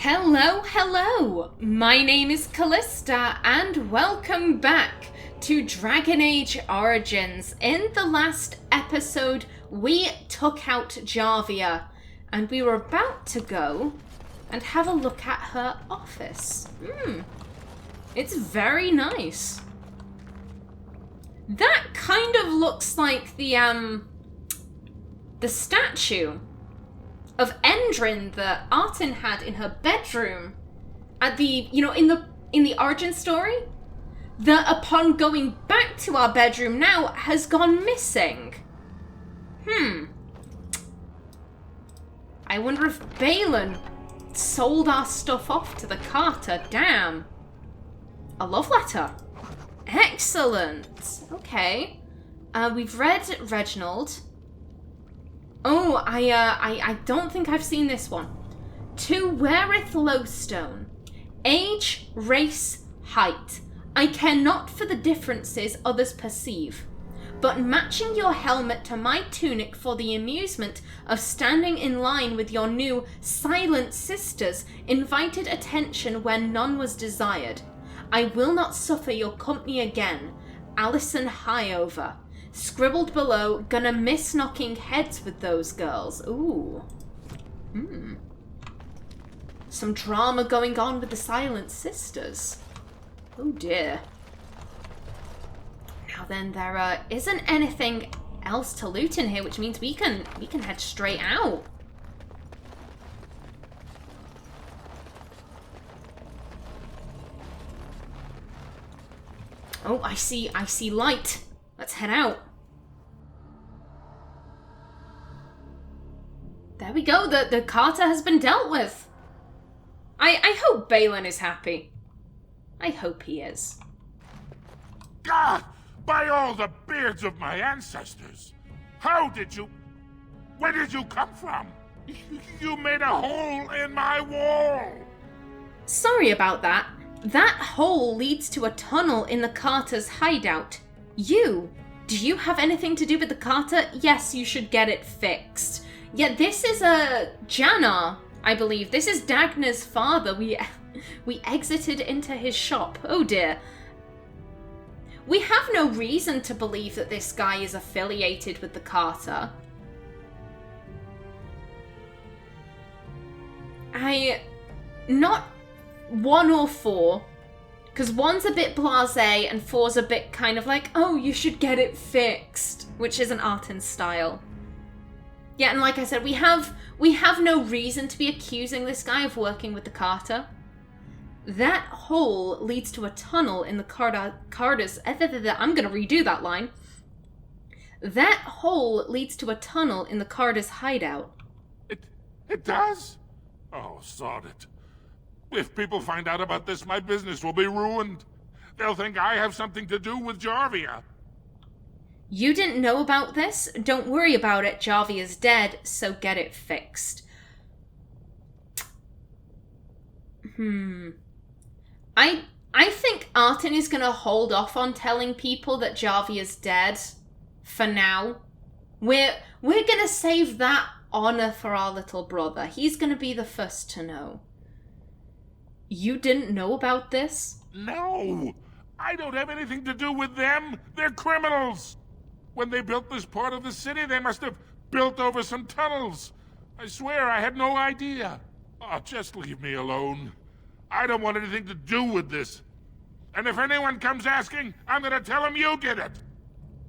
Hello, hello! My name is Callista, and welcome back to Dragon Age Origins. In the last episode, we took out Jarvia, and we were about to go and have a look at her office. It's very nice. That kind of looks like the statue of Endrin that Artin had in her bedroom at the, in the origin story, that upon going back to our bedroom now has gone missing. I wonder if Bhelen sold our stuff off to the Carta. Damn. A love letter. Excellent. Okay. We've read Reginald. Oh, I don't think I've seen this one. To Wearith Lowstone. Age, race, height. I care not for the differences others perceive, but matching your helmet to my tunic for the amusement of standing in line with your new silent sisters invited attention where none was desired. I will not suffer your company again. Alison Highover. Scribbled below, gonna miss knocking heads with those girls. Ooh. Some drama going on with the Silent Sisters. Oh dear. Now then, there isn't anything else to loot in here, which means we can head straight out. Oh, I see light. Let's head out. There we go. The Carta has been dealt with. I hope Bhelen is happy. I hope he is. God! By all the beards of my ancestors! Where did you come from? You made a hole in my wall! Sorry about that. That hole leads to a tunnel in the Carta's hideout. Do you have anything to do with the Carta? Yes, you should get it fixed. Yeah, this is Janar, I believe. This is Dagna's father. We exited into his shop. Oh dear. We have no reason to believe that this guy is affiliated with the Carta. Not 1 or 4. Because 1's a bit blasé and 4's a bit kind of like, oh, you should get it fixed, which isn't Artin's style. Yeah, and like I said, we have no reason to be accusing this guy of working with the Carta. That hole leads to a tunnel in the Carta's... I'm going to redo that line. That hole leads to a tunnel in the Carta's hideout. It does? Oh, sod it. If people find out about this, my business will be ruined. They'll think I have something to do with Jarvia. You didn't know about this? Don't worry about it. Jarvia's dead, so get it fixed. I think Artin is going to hold off on telling people that Jarvia's dead for now. We're going to save that honor for our little brother. He's going to be the first to know. You didn't know about this? No! I don't have anything to do with them! They're criminals! When they built this part of the city, they must have built over some tunnels. I swear I had no idea. Oh, just leave me alone. I don't want anything to do with this. And if anyone comes asking, I'm gonna tell them you did it!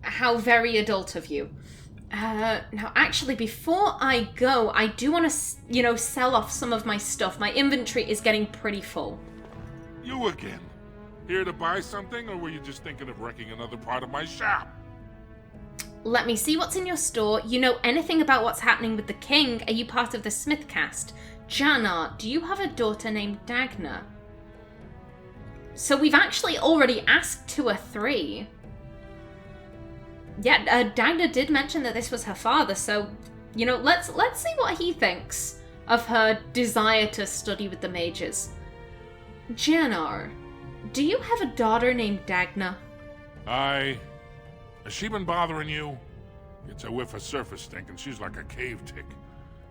How very adult of you. Now, actually, before I go, I do want to, sell off some of my stuff. My inventory is getting pretty full. You again? Here to buy something, or were you just thinking of wrecking another part of my shop? Let me see what's in your store. You know anything about what's happening with the king? Are you part of the Smith cast? Janar, do you have a daughter named Dagna? So we've actually already asked 2 or 3. Yeah, Dagna did mention that this was her father, so, let's see what he thinks of her desire to study with the mages. Janar, do you have a daughter named Dagna? Has she been bothering you? It's a whiff of surface stink, and she's like a cave tick.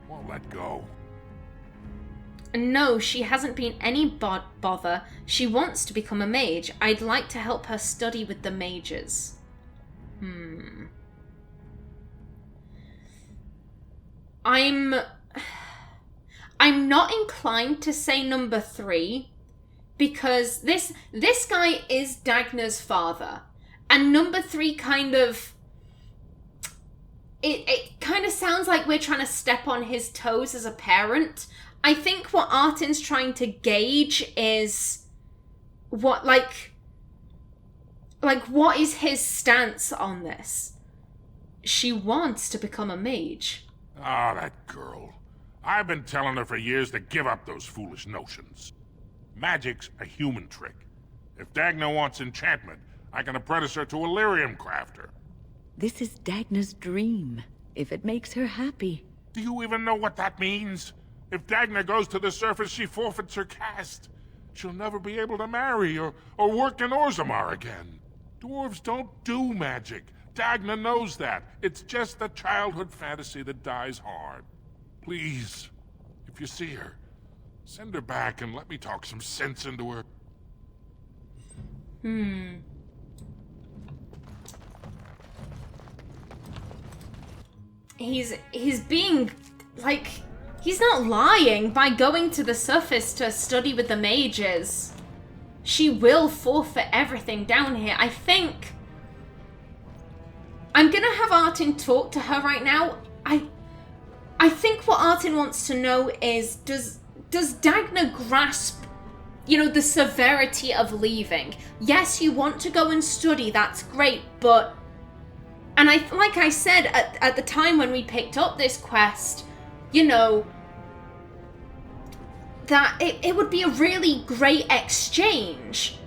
Won't let go. No, she hasn't been any bother. She wants to become a mage. I'd like to help her study with the mages. I'm not inclined to say number 3, because this guy is Dagna's father, and number 3 kind of it kind of sounds like we're trying to step on his toes as a parent. I think what Artin's trying to gauge is what what is his stance on this? She wants to become a mage. Ah, that girl. I've been telling her for years to give up those foolish notions. Magic's a human trick. If Dagna wants enchantment, I can apprentice her to a lyrium crafter. This is Dagna's dream, if it makes her happy. Do you even know what that means? If Dagna goes to the surface, she forfeits her caste. She'll never be able to marry or work in Orzammar again. Dwarves don't do magic. Dagna knows that. It's just a childhood fantasy that dies hard. Please, if you see her, send her back and let me talk some sense into her. He's being, like, he's not lying by going to the surface to study with the mages. She will forfeit everything down here. I think I'm gonna have Artin talk to her right now. I think what Artin wants to know is, does Dagna grasp, the severity of leaving? Yes, you want to go and study, that's great, but... And like I said, at the time when we picked up this quest, that it would be a really great exchange.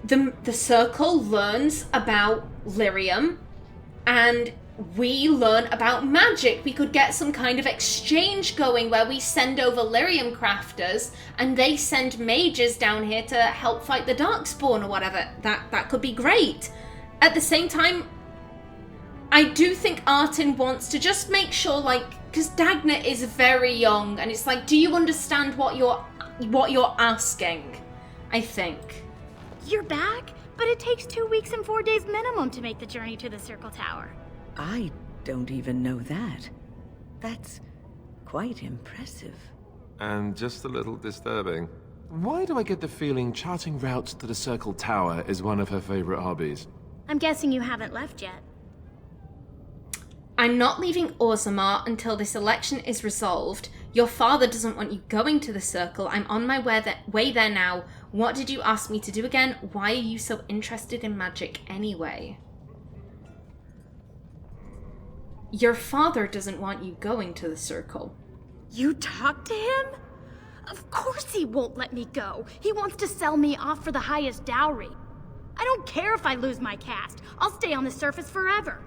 The Circle learns about lyrium, and we learn about magic. We could get some kind of exchange going where we send over lyrium crafters and they send mages down here to help fight the Darkspawn or whatever. That could be great. At the same time, I do think Artin wants to just make sure, because Dagna is very young, and it's like, do you understand what you're asking? I think. You're back? But it takes 2 weeks and 4 days minimum to make the journey to the Circle Tower. I don't even know that. That's quite impressive. And just a little disturbing. Why do I get the feeling charting routes to the Circle Tower is one of her favorite hobbies? I'm guessing you haven't left yet. I'm not leaving Orzammar until this election is resolved. Your father doesn't want you going to the Circle. I'm on my way there now. What did you ask me to do again? Why are you so interested in magic anyway? Your father doesn't want you going to the Circle. You talked to him? Of course he won't let me go. He wants to sell me off for the highest dowry. I don't care if I lose my caste. I'll stay on the surface forever.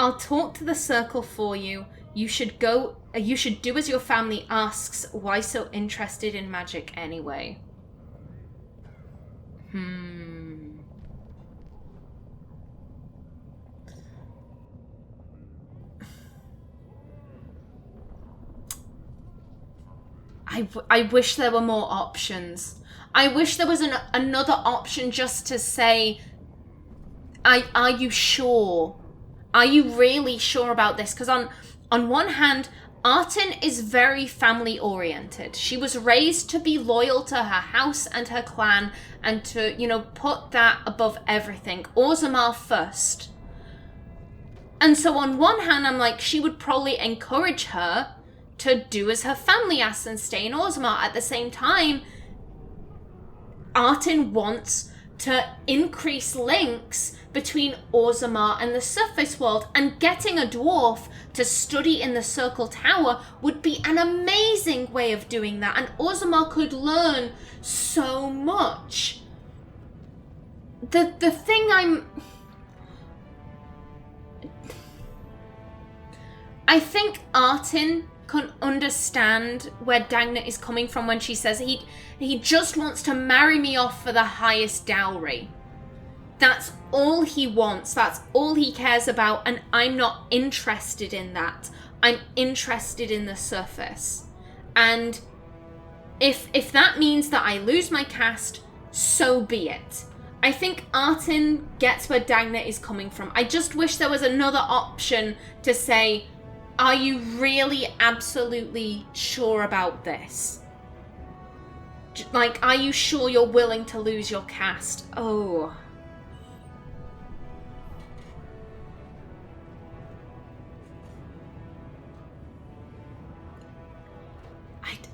I'll talk to the Circle for you. You should do as your family asks. Why so interested in magic anyway? I wish there were more options. I wish there was another option just to say, are you sure? Are you really sure about this? Because on one hand, Artin is very family oriented. She was raised to be loyal to her house and her clan and to, put that above everything. Orzammar first. And so on one hand, I'm like, she would probably encourage her to do as her family asks and stay in Orzammar. At the same time, Artin wants to increase links between Orzammar and the surface world, and getting a dwarf to study in the Circle Tower would be an amazing way of doing that, and Orzammar could learn so much. The thing I think Artin can understand where Dagna is coming from when she says he just wants to marry me off for the highest dowry. That's all he wants. That's all he cares about, and I'm not interested in that. I'm interested in the surface. And if that means that I lose my caste, so be it. I think Artin gets where Dagna is coming from. I just wish there was another option to say, are you really absolutely sure about this? Like, are you sure you're willing to lose your caste? Oh.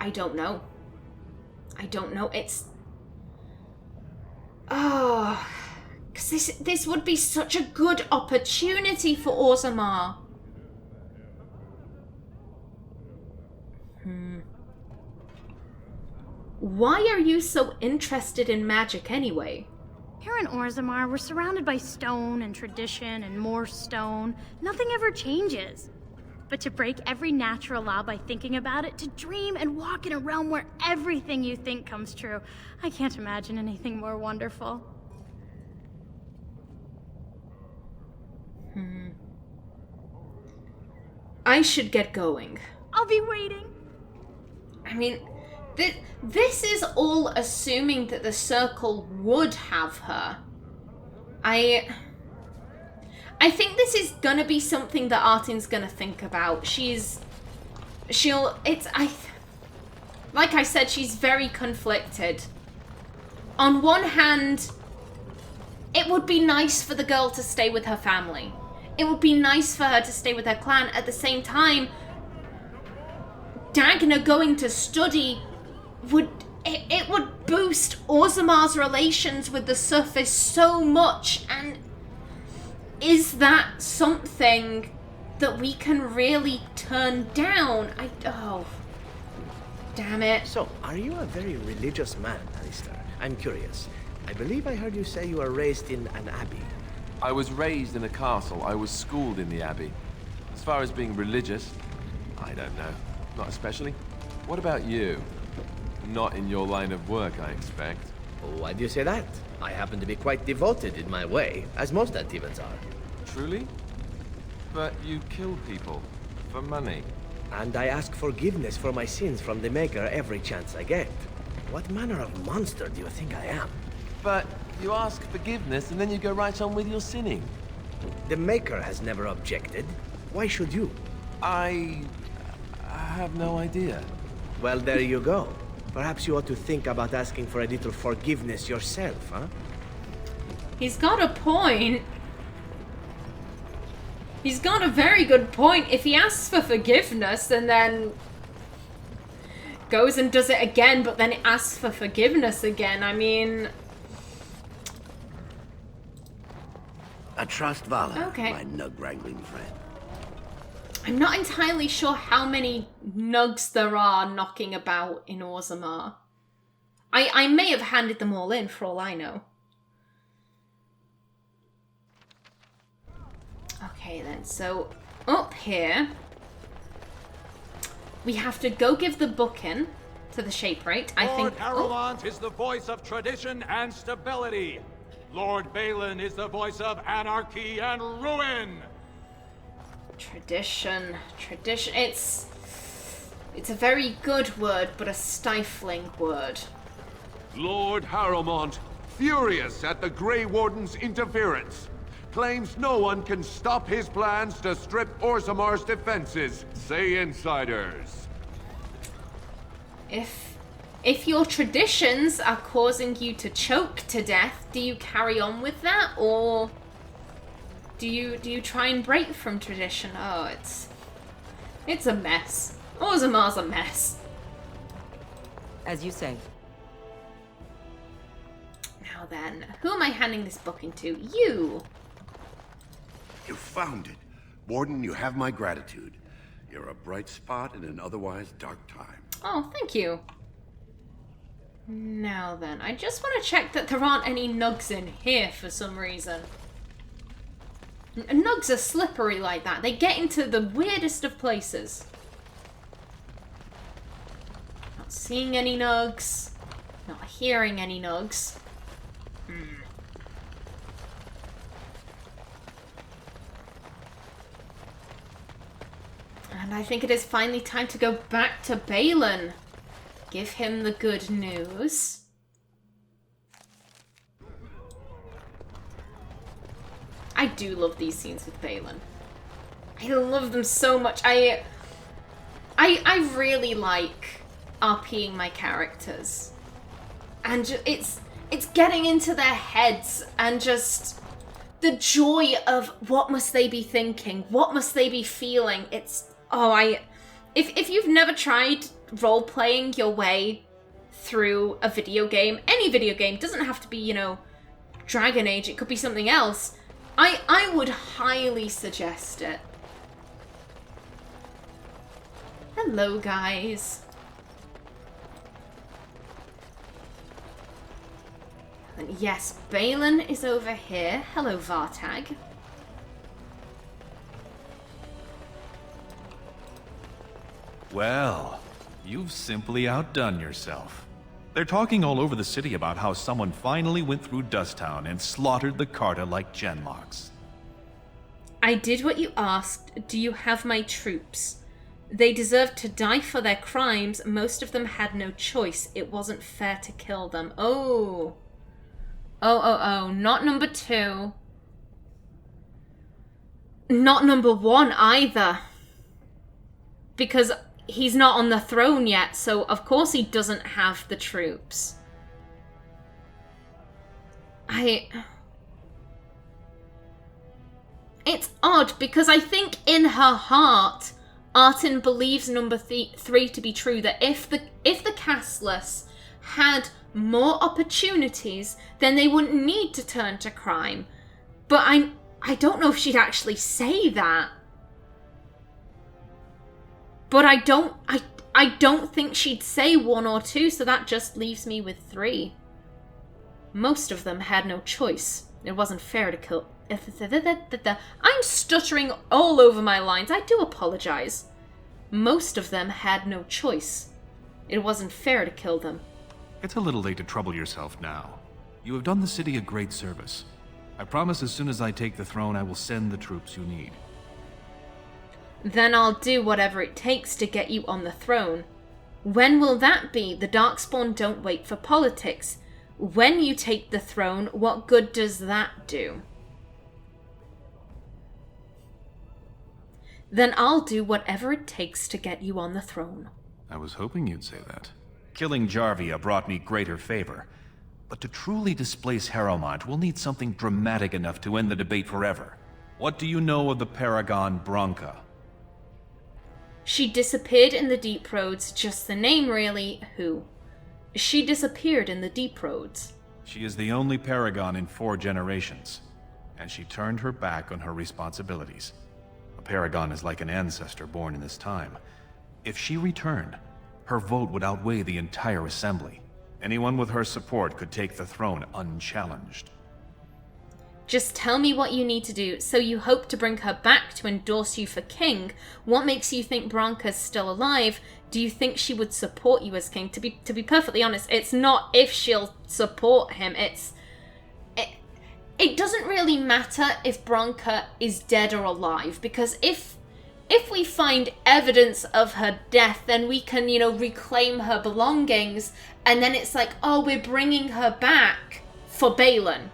I don't know. I don't know. It's... Oh. Because this would be such a good opportunity for Orzammar. Why are you so interested in magic anyway? Here in Orzammar, we're surrounded by stone and tradition and more stone. Nothing ever changes. But to break every natural law by thinking about it, to dream and walk in a realm where everything you think comes true, I can't imagine anything more wonderful. I should get going. I'll be waiting. I mean, this is all assuming that the Circle would have her. I think this is gonna be something that Artin's gonna think about. Like I said, she's very conflicted. On one hand, it would be nice for the girl to stay with her family. It would be nice for her to stay with her clan. At the same time, Dagna going to study would boost Orzammar's relations with the surface so much, and is that something that we can really turn down? Oh, damn it. So, are you a very religious man, Alistair? I'm curious. I believe I heard you say you were raised in an abbey. I was raised in a castle. I was schooled in the abbey. As far as being religious, I don't know. Not especially. What about you? Not in your line of work, I expect. Why do you say that? I happen to be quite devoted in my way, as most Antivans are. Truly? But you kill people. For money. And I ask forgiveness for my sins from the Maker every chance I get. What manner of monster do you think I am? But you ask forgiveness and then you go right on with your sinning. The Maker has never objected. Why should you? I have no idea. Well, there you go. Perhaps you ought to think about asking for a little forgiveness yourself, huh? He's got a point. He's got a very good point. If he asks for forgiveness and then goes and does it again, but then asks for forgiveness again, I mean... I trust Vala, Okay. my nug-wrangling friend. I'm not entirely sure how many nugs there are knocking about in Orzammar. I may have handed them all in, for all I know. Okay then, so up here, we have to go give the book in to the Shaperate. I think... Lord Harrowmont is the voice of tradition and stability. Lord Bhelen is the voice of anarchy and ruin. Tradition. It's a very good word, but a stifling word. Lord Harrowmont, furious at the Grey Warden's interference, claims no one can stop his plans to strip Orzammar's defenses, say insiders. If your traditions are causing you to choke to death, do you carry on with that, or do you try and break from tradition? Oh, it's a mess. Orzammar's a mess. As you say. Now then, who am I handing this book into? You. You found it. Warden, you have my gratitude. You're a bright spot in an otherwise dark time. Oh, thank you. Now then, I just want to check that there aren't any nugs in here for some reason. Nugs are slippery like that. They get into the weirdest of places. Not seeing any nugs. Not hearing any nugs. And I think it is finally time to go back to Bhelen. Give him the good news. I do love these scenes with Bhelen. I love them so much. I really like RPing my characters. And it's getting into their heads and just the joy of what must they be thinking? What must they be feeling? If you've never tried role-playing your way through a video game, any video game, doesn't have to be, you know, Dragon Age, it could be something else, I would highly suggest it. Hello, guys. And yes, Bhelen is over here. Hello, Vartag. Well, you've simply outdone yourself. They're talking all over the city about how someone finally went through Dusttown and slaughtered the Carta like genlocks. I did what you asked. Do you have my troops? They deserved to die for their crimes. Most of them had no choice. It wasn't fair to kill them. Oh. Oh. Not number 2. Not number 1 either. Because he's not on the throne yet, so of course he doesn't have the troops. It's odd, because I think in her heart, Artin believes number 3 to be true, that if the castless had more opportunities, then they wouldn't need to turn to crime. But I don't know if she'd actually say that. But I don't think she'd say 1 or 2, so that just leaves me with 3. Most of them had no choice. It wasn't fair to kill... I'm stuttering all over my lines. I do apologize. Most of them had no choice. It wasn't fair to kill them. It's a little late to trouble yourself now. You have done the city a great service. I promise as soon as I take the throne, I will send the troops you need. Then I'll do whatever it takes to get you on the throne. When will that be? The Darkspawn don't wait for politics. When you take the throne, what good does that do? Then I'll do whatever it takes to get you on the throne. I was hoping you'd say that. Killing Jarvia brought me greater favor. But to truly displace Harrowmont, we'll need something dramatic enough to end the debate forever. What do you know of the Paragon Branka? She disappeared in the Deep Roads, just the name really. Who? She disappeared in the Deep Roads. She is the only Paragon in 4 generations, and she turned her back on her responsibilities. A Paragon is like an ancestor born in this time. If she returned, her vote would outweigh the entire assembly. Anyone with her support could take the throne unchallenged. Just tell me what you need to do. So you hope to bring her back to endorse you for king. What makes you think Branka's still alive? Do you think she would support you as king? To be perfectly honest, it's not if she'll support him. It doesn't really matter if Branka is dead or alive, because if we find evidence of her death, then we can, reclaim her belongings, and then it's like, oh, we're bringing her back for Bhelen.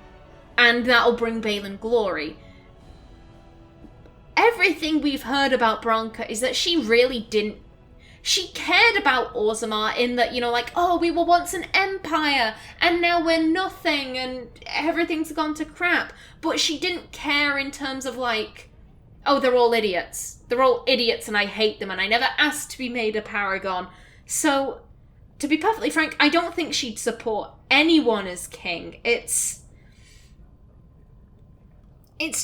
And that'll bring Bhelen glory. Everything we've heard about Branka is that she really didn't... She cared about Orzammar in that, oh, we were once an empire, and now we're nothing, and everything's gone to crap. But she didn't care in terms of oh, they're all idiots. They're all idiots and I hate them, and I never asked to be made a paragon. So, to be perfectly frank, I don't think she'd support anyone as king. It's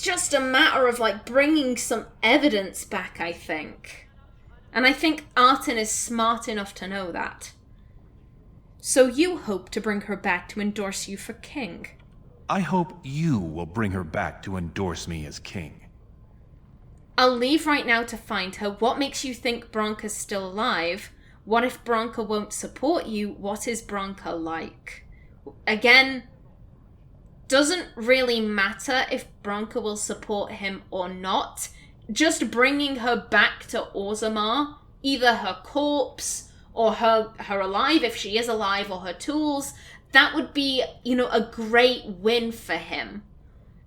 just a matter of, bringing some evidence back, I think. And I think Artin is smart enough to know that. So you hope to bring her back to endorse you for king? I hope you will bring her back to endorse me as king. I'll leave right now to find her. What makes you think Branka's still alive? What if Branka won't support you? What is Branka like? Again... doesn't really matter if Branka will support him or not. just bringing her back to Orzammar, either her corpse or her alive, if she is alive, or her tools, that would be, you know, a great win for him.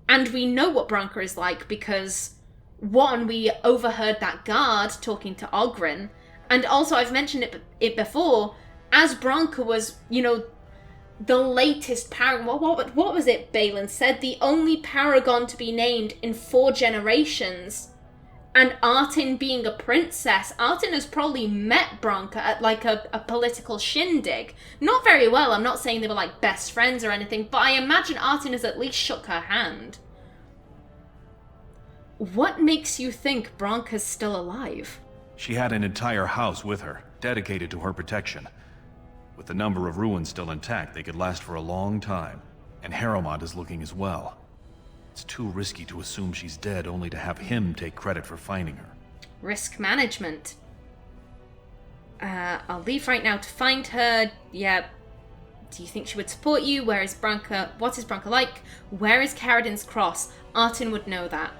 And we know what Branka is like because, one, we overheard that guard talking to Ogryn, and also I've mentioned it before, as Branka was, you know, the latest paragon. What was it Bhelen said? The only paragon to be named in 4 generations. And Artin being a princess, Artin has probably met Branka at like a political shindig. Not very well, I'm not saying they were like best friends or anything, but I imagine Artin has at least shook her hand. What makes you think Branka's still alive? She had an entire house with her, dedicated to her protection. With the number of ruins still intact, they could last for a long time. And Harrowmont is looking as well. It's too risky to assume she's dead only to have him take credit for finding her. Risk management. I'll leave right now to find her. Yeah. Do you think she would support you? Where is Branka? What is Branka like? Where is Caradin's Cross? Artin would know that.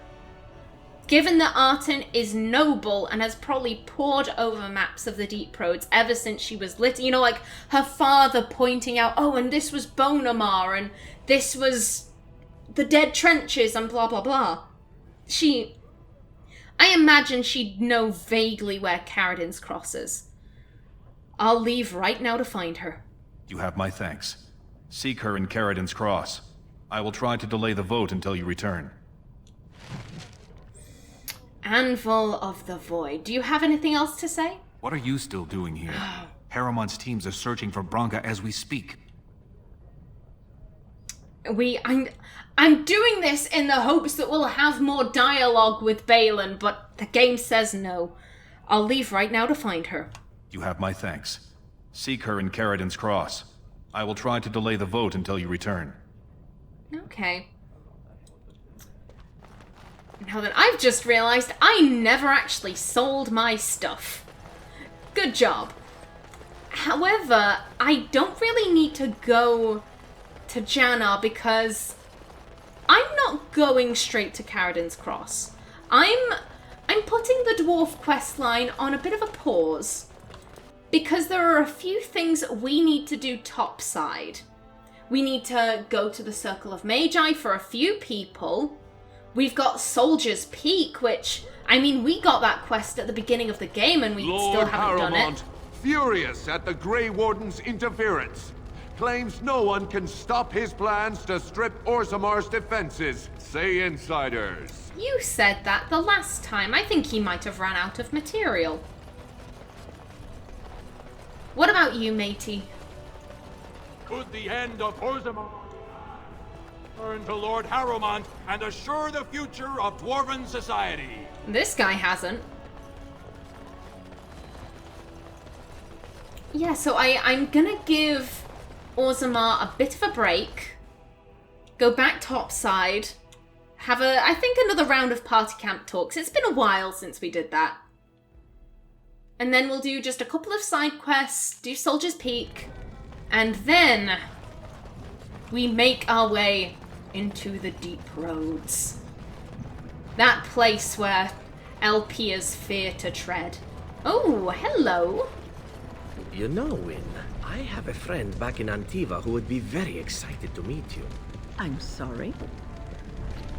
Given that Artin is noble and has probably pored over maps of the Deep Roads ever since she was little, you know, like her father pointing out, oh, and this was Bonamar, and this was the Dead Trenches, and blah, blah, blah. I imagine she'd know vaguely where Caradin's Cross is. I'll leave right now to find her. You have my thanks. Seek her in Caradin's Cross. I will try to delay the vote until you return. Anvil of the Void. Do you have anything else to say? What are you still doing here? Harrowmont's teams are searching for Branka as we speak. I'm doing this in the hopes that we'll have more dialogue with Bhelen, but the game says no. I'll leave right now to find her. You have my thanks. Seek her in Caradin's Cross. I will try to delay the vote until you return. Okay. Now that I've just realized I never actually sold my stuff. Good job. However, I don't really need to go to Jannar because I'm not going straight to Caradin's Cross. I'm putting the dwarf questline on a bit of a pause because there are a few things we need to do topside. We need to go to the Circle of Magi for a few people. We've got Soldier's Peak, which, I mean, we got that quest at the beginning of the game and we still haven't done it. Furious at the Grey Warden's interference, claims no one can stop his plans to strip Orzammar's defenses, say insiders. You said that the last time. I think he might have run out of material. What about you, matey? Could the end of Orzammar turn to Lord Harrowmont and assure the future of Dwarven society? This guy hasn't. Yeah, so I'm gonna give Orzammar a bit of a break. Go back topside. Have I think another round of party camp talks. It's been a while since we did that. And then we'll do just a couple of side quests, do Soldier's Peak, and then we make our way into the Deep Roads. That place where LPers fear to tread. Oh, hello. You know, Qwinn, I have a friend back in Antiva who would be very excited to meet you. I'm sorry?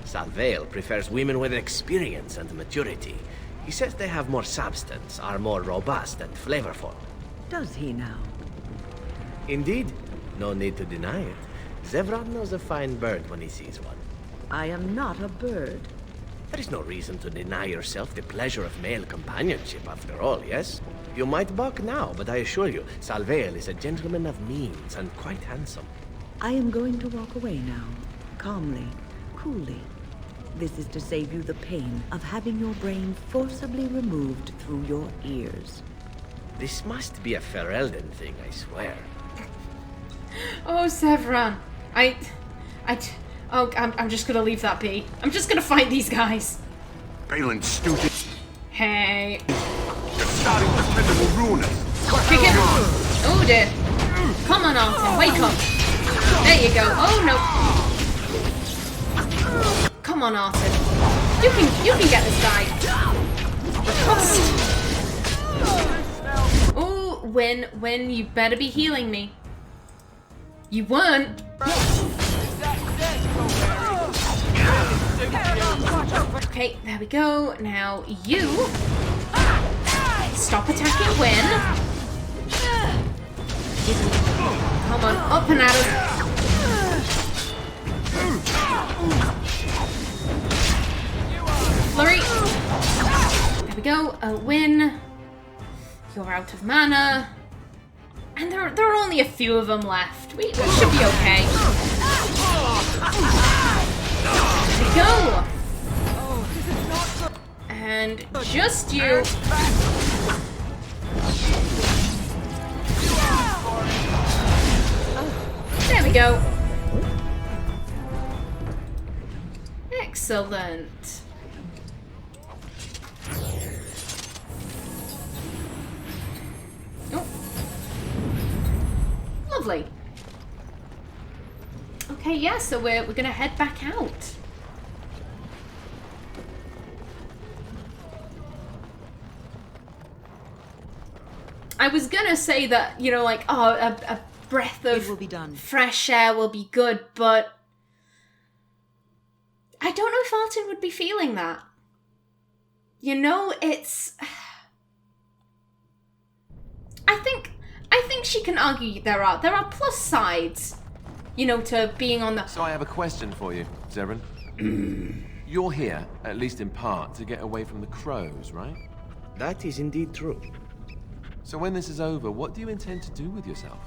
Salvail prefers women with experience and maturity. He says they have more substance, are more robust and flavorful. Does he now? Indeed. No need to deny it. Zevran knows a fine bird when he sees one. I am not a bird. There is no reason to deny yourself the pleasure of male companionship, after all, yes? You might balk now, but I assure you, Salvail is a gentleman of means and quite handsome. I am going to walk away now, calmly, coolly. This is to save you the pain of having your brain forcibly removed through your ears. This must be a Ferelden thing, I swear. Oh, Zevran. I'm just gonna leave that be. I'm just gonna fight these guys. Bhelen, stupid. Hey. You're starting to physical ruin us. Kick it. Oh, dear. Come on, Artin. Wake up. There you go. Oh, no. Come on, Artin. You can get this guy. Oh, Qwinn, you better be healing me. You weren't. Okay, there we go. Now you stop attacking Qwinn. Come on, up and at him. Flurry. There we go. Qwinn. You're out of mana. And there are only a few of them left. We should be okay. There we go. And just you. There we go. Excellent. Oh. Lovely. Okay, yeah, so we're gonna head back out. I was gonna say that, you know, like, oh, a breath of It will be done. fresh air will be good, but I don't know if Artin would be feeling that. You know, it's... I think she can argue there are plus sides, you know, to being on the... So I have a question for you, Zeren. You're here, at least in part, to get away from the crows, right? That is indeed true. So when this is over, what do you intend to do with yourself?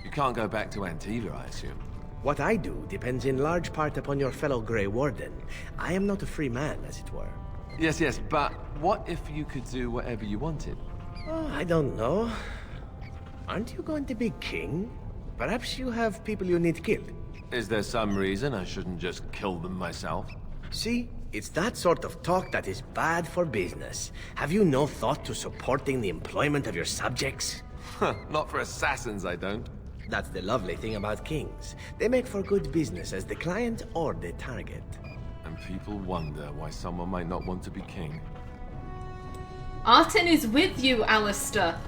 You can't go back to Antiva, I assume. What I do depends in large part upon your fellow Grey Warden. I am not a free man, as it were. Yes, but what if you could do whatever you wanted? Oh, I don't know. Aren't you going to be king? Perhaps you have people you need killed. Is there some reason I shouldn't just kill them myself? See, it's that sort of talk that is bad for business. Have you no thought to supporting the employment of your subjects? Not for assassins, I don't. That's the lovely thing about kings. They make for good business as the client or the target. And people wonder why someone might not want to be king. Artin is with you, Alistair.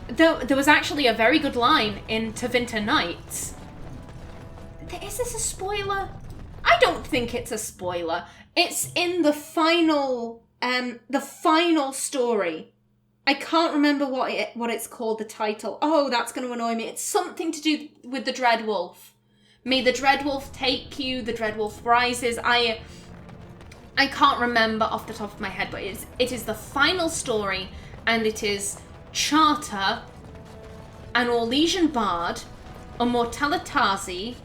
There was actually a very good line in Tevinter Nights. Is this a spoiler? I don't think it's a spoiler. It's in the final story. I can't remember what it's called, the title. Oh, that's going to annoy me. It's something to do with the Dreadwolf. May the Dreadwolf take you, the Dreadwolf rises. I can't remember off the top of my head, but it is the final story, and it is Charter, an Orlesian bard, a Mortalitazi,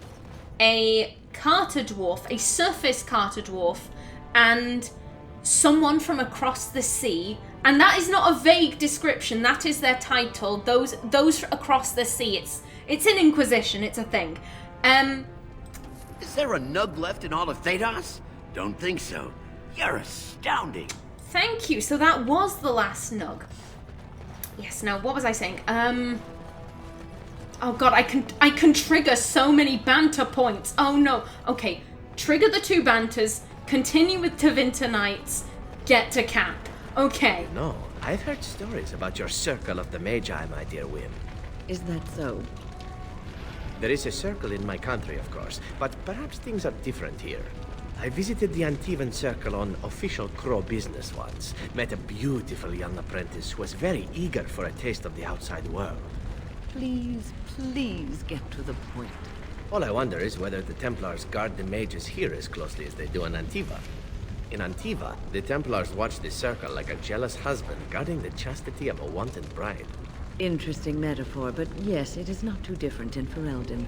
a Carta dwarf, a surface Carta dwarf, and someone from across the sea. And that is not a vague description, that is their title. Those across the sea. It's an Inquisition, it's a thing. Is there a nug left in all of Thedas? Don't think so. You're astounding. Thank you. So that was the last nug. Yes, now what was I saying? Oh god, I can trigger so many banter points. Oh no. Okay, trigger the 2 banters, continue with Tevinter Nights, get to camp. Okay. No, I've heard stories about your Circle of the Magi, my dear Qwinn. Is that so? There is a circle in my country, of course, but perhaps things are different here. I visited the Antivan Circle on official crow business once. Met a beautiful young apprentice who was very eager for a taste of the outside world. Please get to the point. All I wonder is whether the Templars guard the mages here as closely as they do in Antiva. In Antiva, the Templars watch the circle like a jealous husband guarding the chastity of a wanted bride. Interesting metaphor, but yes, it is not too different in Ferelden.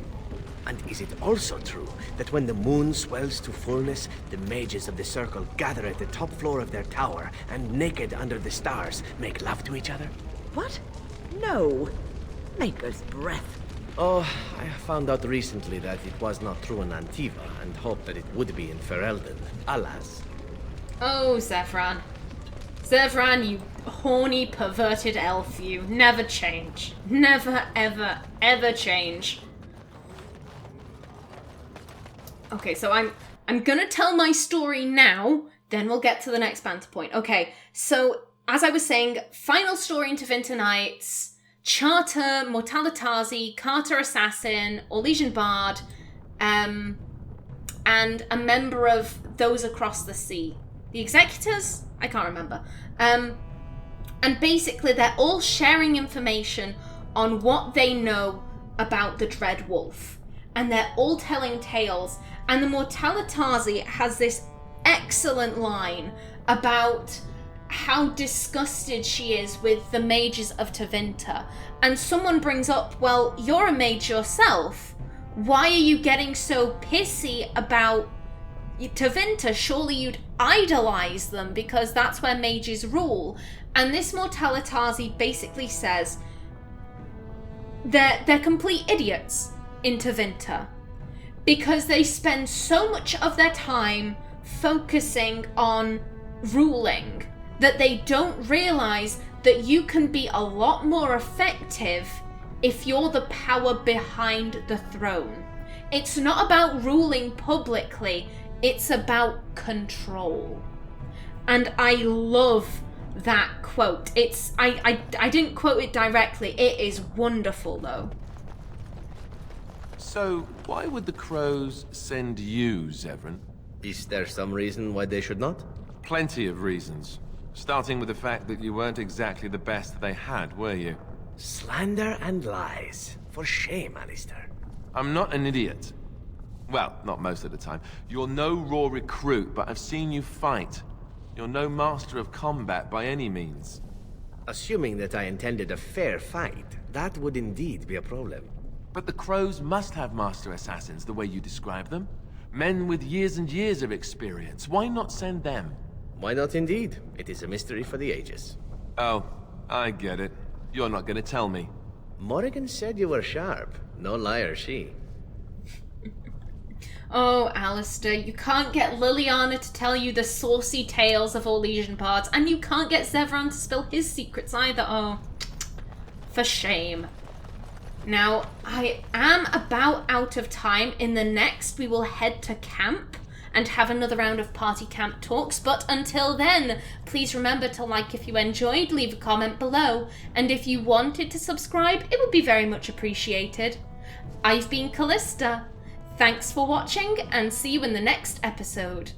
And is it also true that when the moon swells to fullness, the mages of the circle gather at the top floor of their tower and, naked under the stars, make love to each other? What? No. Maker's breath. Oh, I found out recently that it was not true in Antiva, and hoped that it would be in Ferelden. Alas. Oh, Zevran. Zevran, you horny, perverted elf, you never change. Never, ever, ever change. Okay, so I'm gonna tell my story now, then we'll get to the next banter point. Okay, so as I was saying, final story in Tevinter Nights, Charter, Mortalitazi, Carta Assassin, Orlesian Bard, and a member of Those Across the Sea. The Executors? I can't remember. And basically they're all sharing information on what they know about the Dread Wolf. And they're all telling tales. And the Mortalitazi has this excellent line about how disgusted she is with the mages of Tevinter. And someone brings up, well, you're a mage yourself. Why are you getting so pissy about Tevinter? Surely you'd idolize them because that's where mages rule. And this Mortalitazi basically says they're complete idiots in Tevinter because they spend so much of their time focusing on ruling that they don't realize that you can be a lot more effective if you're the power behind the throne. It's not about ruling publicly, it's about control. And I love that quote. I didn't quote it directly, it is wonderful though. So, why would the crows send you, Zevran? Is there some reason why they should not? Plenty of reasons. Starting with the fact that you weren't exactly the best they had, were you? Slander and lies. For shame, Alistair. I'm not an idiot. Well, not most of the time. You're no raw recruit, but I've seen you fight. You're no master of combat by any means. Assuming that I intended a fair fight, that would indeed be a problem. But the crows must have master assassins the way you describe them. Men with years and years of experience. Why not send them? Why not indeed? It is a mystery for the ages. Oh, I get it. You're not gonna tell me. Morrigan said you were sharp. No liar, she. Oh, Alistair, you can't get Liliana to tell you the saucy tales of Orlesian bards, and you can't get Zevran to spill his secrets either. Oh, for shame. Now, I am about out of time. In the next, we will head to camp and have another round of party camp talks. But until then, please remember to like if you enjoyed, leave a comment below. And if you wanted to subscribe, it would be very much appreciated. I've been Callista. Thanks for watching and see you in the next episode.